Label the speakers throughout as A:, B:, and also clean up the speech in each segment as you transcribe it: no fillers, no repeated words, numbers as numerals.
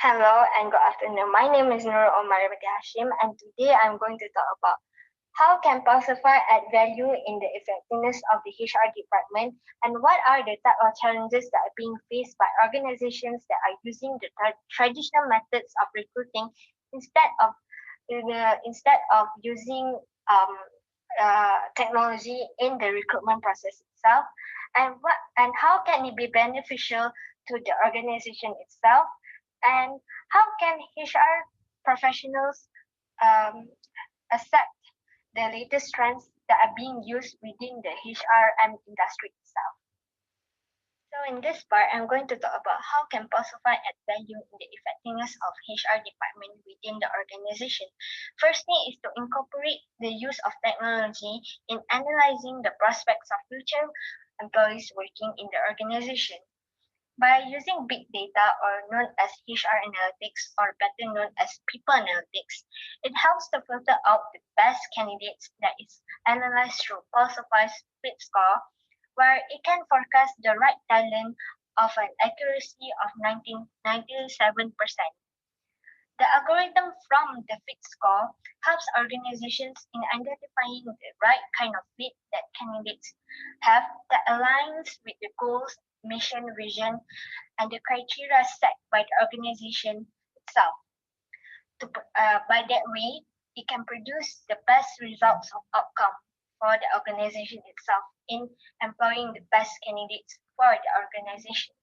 A: Hello and good afternoon. My name is Nur Omar Hashim, and today I'm going to talk about how can Pulsify add value in the effectiveness of the HR department, and what are the type of challenges that are being faced by organizations that are using the traditional methods of recruiting instead of using technology in the recruitment process itself, and how can it be beneficial to the organization itself, and how can HR professionals um, accept the latest trends that are being used within the HR and industry itself. So in this part, I'm going to talk about how can Pulsify add value in the effectiveness of HR department within the organization. First thing is to incorporate the use of technology in analyzing the prospects of future employees working in the organization. By using big data, or known as HR analytics, or better known as people analytics, it helps to filter out the best candidates that is analyzed through Pulsify's Fit Score, where it can forecast the right talent of an accuracy of 97%. The algorithm from the Fit Score helps organizations in identifying the right kind of fit that candidates have that aligns with the goals, mission, vision, and the criteria set by the organization itself. By that way, it can produce the best results of outcome for the organization itself in employing the best candidates for the organization.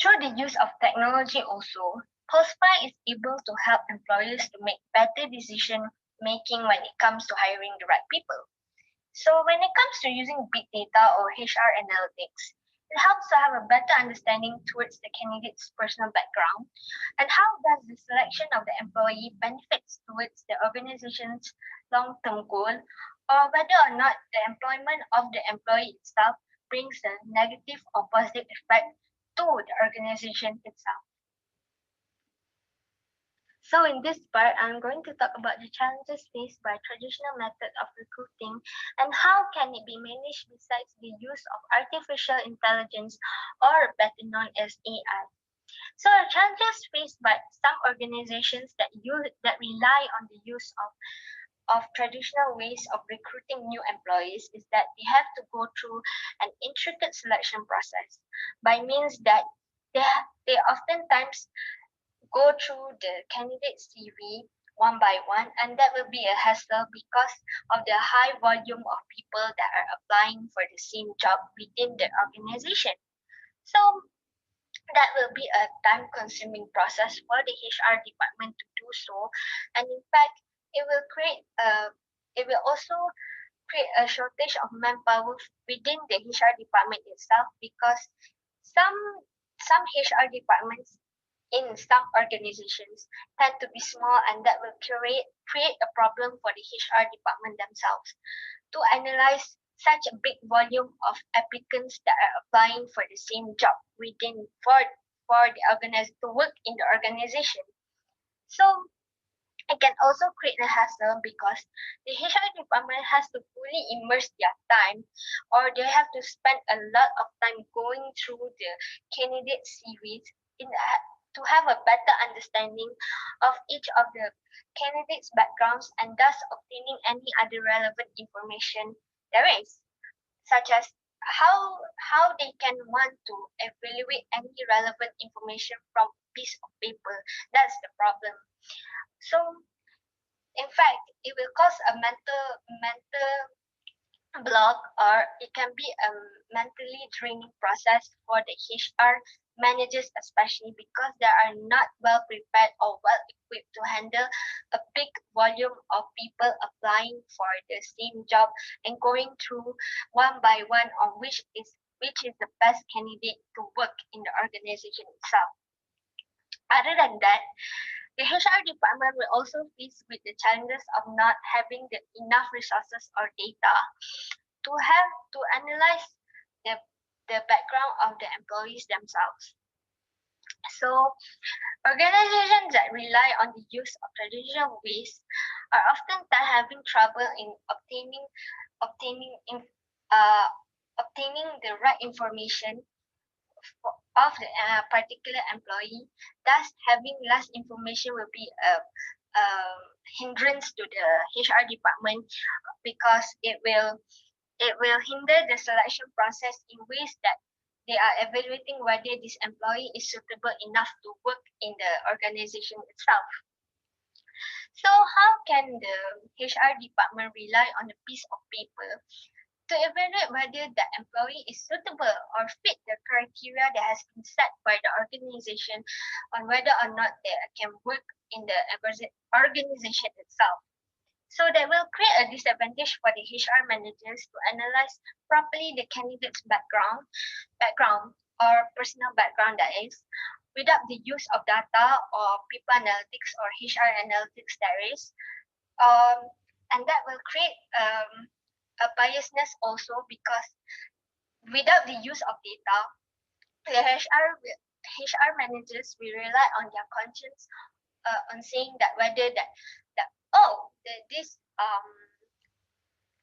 A: Through the use of technology also, Pulsefy is able to help employers to make better decision making when it comes to hiring the right people. So when it comes to using big data or HR analytics, it helps to have a better understanding towards the candidate's personal background and how does the selection of the employee benefits towards the organization's long-term goal, or whether or not the employment of the employee itself brings a negative or positive effect to the organization itself. So in this part, I'm going to talk about the challenges faced by traditional method of recruiting and how can it be managed besides the use of artificial intelligence, or better known as AI. So the challenges faced by some organizations that rely on the use of traditional ways of recruiting new employees is that they have to go through an intricate selection process by means that they oftentimes go through the candidate CV one by one, and that will be a hassle because of the high volume of people that are applying for the same job within the organization. So that will be a time consuming process for the HR department to do so, and in fact it will create a it will also create a shortage of manpower within the HR department itself, because some some HR departments in some organizations tend to be small, and that will create a problem for the HR department themselves to analyze such a big volume of applicants that are applying for the same job within for the to work in the organization. So it can also create a hassle because the HR department has to fully immerse their time, or they have to spend a lot of time going through the candidate CVs to have a better understanding of each of the candidates' backgrounds, and thus obtaining any other relevant information there is, such as how they can want to evaluate any relevant information from a piece of paper. That's the problem. So in fact, it will cause a mental block, or it can be a mentally draining process for the HR managers, especially because they are not well prepared or well equipped to handle a big volume of people applying for the same job and going through one by one on which is the best candidate to work in the organization itself. Other than that, the HR department will also face with the challenges of not having the enough resources or data to analyze the, the background of the employees themselves. So organizations that rely on the use of traditional ways are often having trouble in obtaining in, uh, obtaining the right information of the particular employee. Thus, having less information will be a hindrance to the HR department because it will hinder the selection process in ways that they are evaluating whether this employee is suitable enough to work in the organization itself. So how can the HR department rely on a piece of paper to evaluate whether the employee is suitable or fit the criteria that has been set by the organization on whether or not they can work in the organization itself? So that will create a disadvantage for the HR managers to analyze properly the candidate's background or personal background that is, without the use of data or people analytics or HR analytics that is. Um, and that will create a biasness also because without the use of data, the HR managers will rely on their conscience on saying that whether that this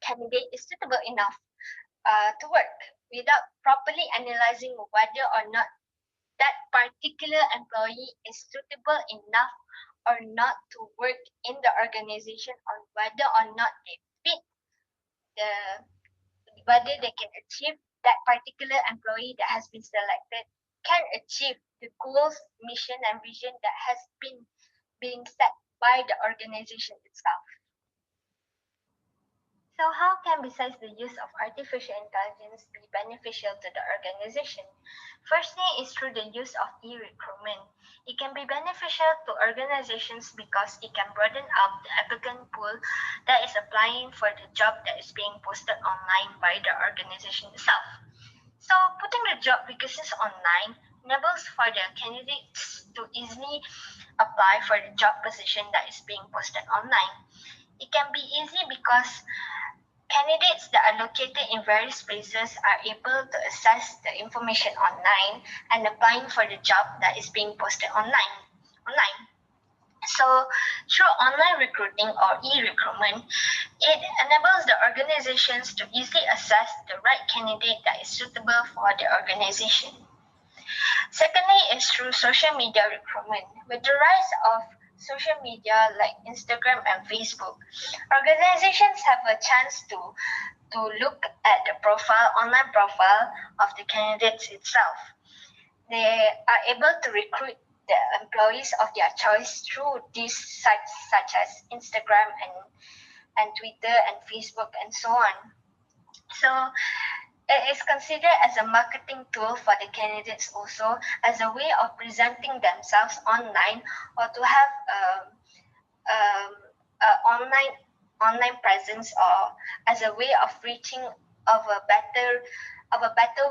A: candidate is suitable enough to work without properly analyzing whether or not that particular employee is suitable enough or not to work in the organization, or whether or not they fit the whether they can achieve that particular employee that has been selected can achieve the goals, mission, and vision that has been being set by the organization itself. So how can besides the use of artificial intelligence be beneficial to the organization? Firstly is through the use of e-recruitment. It can be beneficial to organizations because it can broaden out the applicant pool that is applying for the job that is being posted online by the organization itself. So putting the job vacancies online enables for the candidates to easily apply for the job position that is being posted online. It can be easy because candidates that are located in various places are able to access the information online and applying for the job that is being posted online. So through online recruiting or e-recruitment, it enables the organizations to easily assess the right candidate that is suitable for the organization. Secondly is through social media recruitment. With the rise of social media like Instagram and Facebook, organizations have a chance to look at the online profile of the candidates itself. They are able to recruit the employees of their choice through these sites such as Instagram and Twitter and Facebook and so on. So it is considered as a marketing tool for the candidates also, as a way of presenting themselves online or to have online presence, or as a way of reaching of a better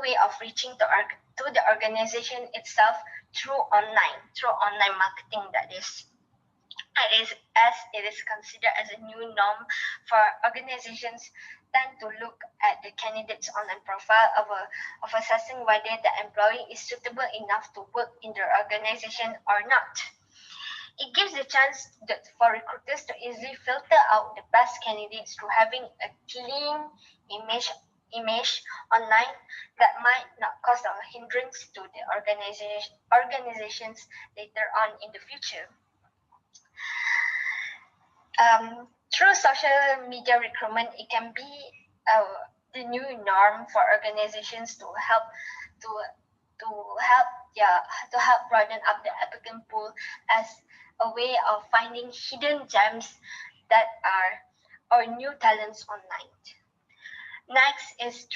A: way of reaching to the organization itself through online marketing, that is. It is as it is considered as a new norm for organizations tend to look at the candidate's online profile of assessing whether the employee is suitable enough to work in their organization or not. It gives the chance for recruiters to easily filter out the best candidates through having a clean image online that might not cause a hindrance to the organizations later on in the future. Through social media recruitment, it can be the new norm for organizations to help broaden up the applicant pool as a way of finding hidden gems that are or new talents online. Next is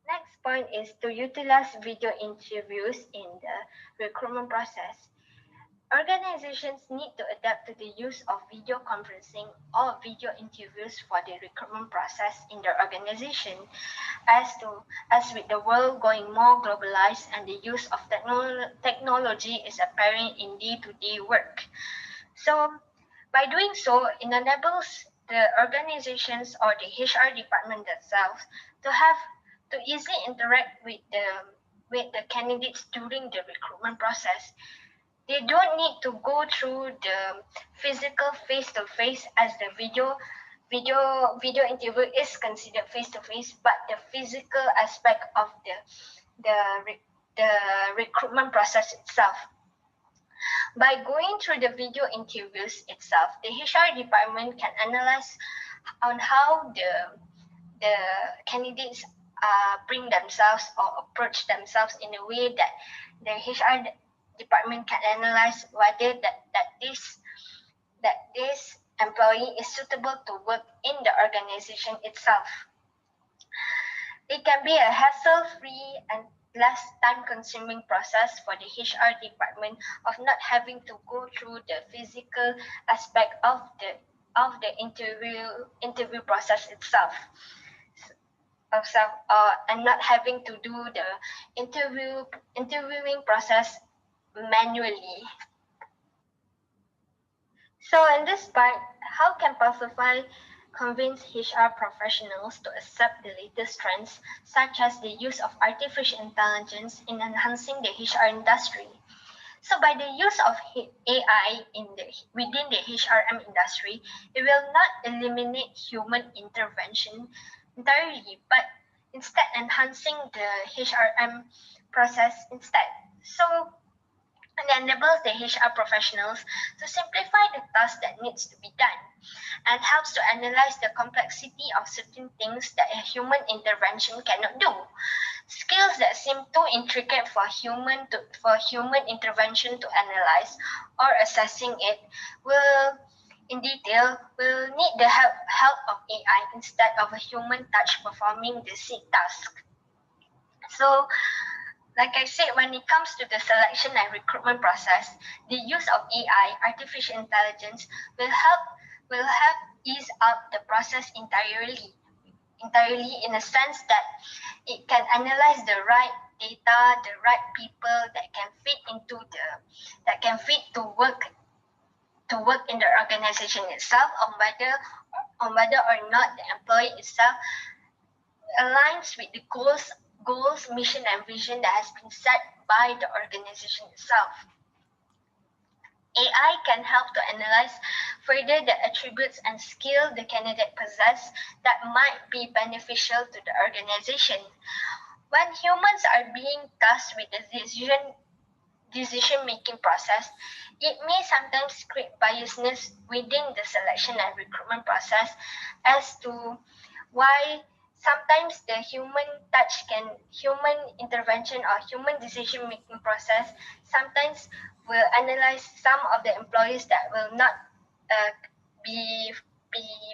A: Next point is to utilize video interviews in the recruitment process. Organizations need to adapt to the use of video conferencing or video interviews for the recruitment process in their organization, as with the world going more globalized and the use of technology is apparent in day-to-day work. So by doing so, it enables the organizations or the HR department themselves to easily interact with the candidates during the recruitment process. They don't need to go through the physical face-to-face as the video video interview is considered face-to-face, but the physical aspect of the recruitment process itself. By going through the video interviews itself, the HR department can analyze on how the candidates bring themselves or approach themselves in a way that the HR department can analyze whether that this employee is suitable to work in the organization itself. It can be a hassle-free and less time-consuming process for the HR department of not having to go through the physical aspect of the interview process itself. And not having to do the interviewing process manually. So in this part, how can Pulsify convince HR professionals to accept the latest trends, such as the use of artificial intelligence in enhancing the HR industry? So by the use of AI within the HRM industry, it will not eliminate human intervention entirely, but instead enhancing the HRM process instead. So it enables the HR professionals to simplify the task that needs to be done and helps to analyze the complexity of certain things that a human intervention cannot do. Skills that seem too intricate for human intervention to analyze or assessing it in detail will need the help of AI instead of a human touch performing the said task. So, like I said, when it comes to the selection and recruitment process, the use of AI, artificial intelligence, will help ease up the process entirely in a sense that it can analyze the right data, the right people that can fit to work in the organization itself, on whether or not the employee itself aligns with the goals, mission, and vision that has been set by the organization itself. AI can help to analyze further the attributes and skill the candidate possess that might be beneficial to the organization. When humans are being tasked with the decision-making process, it may sometimes create biasness within the selection and recruitment process as to why sometimes the human intervention or human decision-making process sometimes will analyze some of the employees that will not be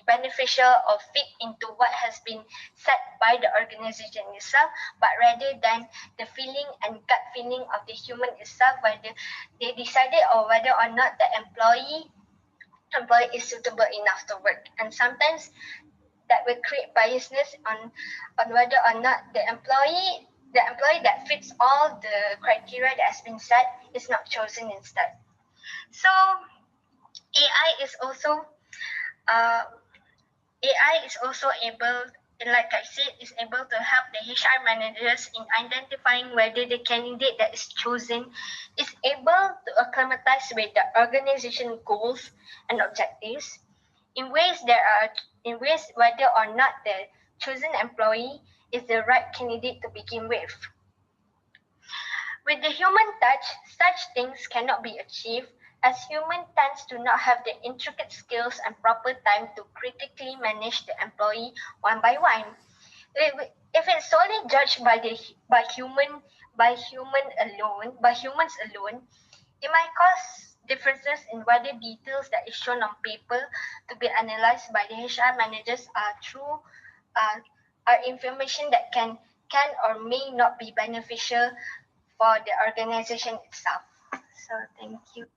A: beneficial or fit into what has been set by the organization itself, but rather than the feeling and gut feeling of the human itself, whether they decided or whether or not the employee is suitable enough to work. And sometimes that will create biasness on whether or not the employee that fits all the criteria that has been set is not chosen instead. So AI is also able, like I said, is able to help the HR managers in identifying whether the candidate that is chosen is able to acclimatize with the organization goals and objectives in ways whether or not the chosen employee is the right candidate to begin with. With the human touch, such things cannot be achieved as human tends to not have the intricate skills and proper time to critically manage the employee one by one. If it's solely judged by humans alone, it might cause differences in whether details that is shown on paper to be analyzed by the HR managers are information that can or may not be beneficial for the organization itself. So thank you.